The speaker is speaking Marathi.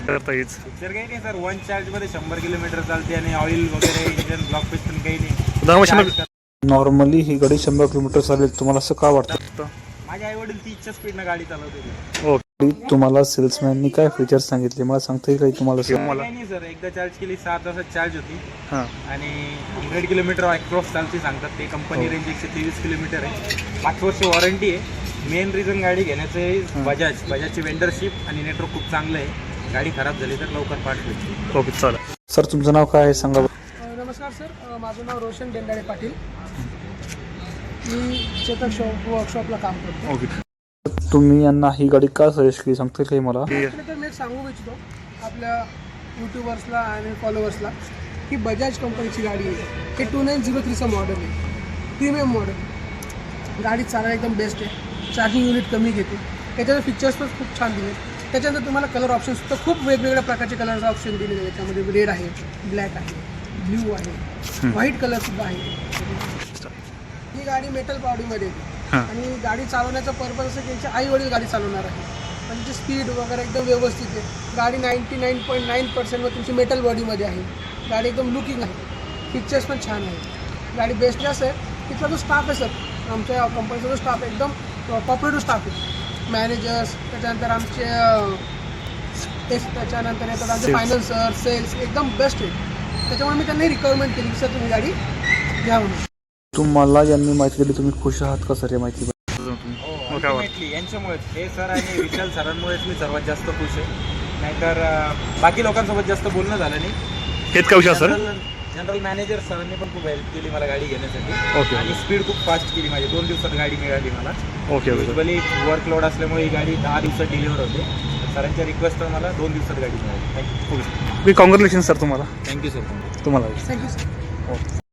करता येईल. फीचर काही नाही सर, वन चार्ज मध्ये 100 किलोमीटर चालते आणि ऑइल वगैरे इंजन ब्लॉक पेस्ट पण काही नाही. नॉर्मली ही गाडी 100 किलोमीटर चालेल, तुम्हाला असं का वाटतं? माझे आई वडील 30च्या स्पीडनं गाडी चालवते. हो. तुम्हाला सेल्समॅननी काय फीचर्स सांगितले मला सांगता येईल काही तुम्हाला? काही नाही सर, एकदा चार्ज केली 7 तासात चार्ज होती हां. आणि 100 किलोमीटर अक्रॉस चालते सांगतात ते. कंपनी रेंज 123 किलोमीटर आहे. 5 वर्ष वॉरंटी आहे. मेन रिझन गाडी घेण्याचं बजाजची वेंडरशिप आणि नेटवर्क खूप चांगलं आहे. गाडी खराब झाली तर लवकर पार्ट भेटते. ओके चालेल. सर तुमचं नाव काय आहे सांगा? नमस्कार सर, माझं नाव रोशन डेंडाळे पाटील. मी चेतक वर्कशॉपला काम करतो. ओके. तुम्ही यांना ही गाडी का सजेस्ट केली सांगता येईल काही मला? तर मी एक सांगू इच्छितो आपल्या यूट्यूबर्सला आणि फॉलोअर्सला की बजाज कंपनीची गाडी आहे. हे 2903चं मॉडेल आहे, प्रीमियम मॉडेल. गाडी चालायला एकदम बेस्ट आहे. चार्जिंग युनिट कमी घेते. त्याच्यावर फीचर्स पण खूप छान दिले. त्याच्यानंतर तुम्हाला कलर ऑप्शनसुद्धा खूप वेगवेगळ्या प्रकारचे कलरचा ऑप्शन दिलेले आहे. त्याच्यामध्ये रेड आहे, ब्लॅक आहे, ब्ल्यू आहे, व्हाईट कलरसुद्धा आहे. ही गाडी मेटल बॉडीमध्ये येते आणि गाडी चालवण्याचा पर्पज असं की त्यांचे आई वडील गाडी चालवणार आहे. त्यांची स्पीड वगैरे एकदम व्यवस्थित आहे. गाडी 99.9% तुमची मेटल बॉडीमध्ये आहे. गाडी एकदम लुकिंग आहे. फीचर्स पण छान आहे. गाडी बेस्ट असं आहे. तिथला जो स्टाफ आहे सर, आमच्या कंपनीचा जो स्टाफ एकदम कॉपरेटिव्ह स्टाफ आहे. मॅनेजर्स, त्याच्यानंतर आमचे त्याच्यानंतर येतात आमचे फायनान्सर, सेल्स एकदम बेस्ट आहे. त्याच्यामुळे मी त्यांनी रिकमेंड केली की सर तुम्ही गाडी घ्या म्हणून. तुम्हाला यांनी माहिती दिली, तुम्ही खुश आहात का सर या माहिती? अल्टिमेटली यांच्यामुळेच, हे सर आणि विशाल सरांमुळेच मी सर्वात जास्त खुश आहे. नाहीतर बाकी लोकांसोबत जास्त बोलणं झालं नाही. हेच का विषय सर? जनरल मॅनेजर सरांनी पण खूप हेल्प केली मला गाडी घेण्यासाठी. ओके. आणि स्पीड खूप फास्ट केली माझी. 2 दिवसात गाडी मिळाली मला. ओके. युजली वर्कलोड असल्यामुळे ही गाडी 10 दिवसात डिलिव्हर होते. सरांच्या रिक्वेस्टवर मला 2 दिवसात गाडी मिळाली. थँक्यू. कॉंग्रॅच्युलेशन सर तुम्हाला. Thank you sir. तुम्हाला थँक्यू सर. ओके.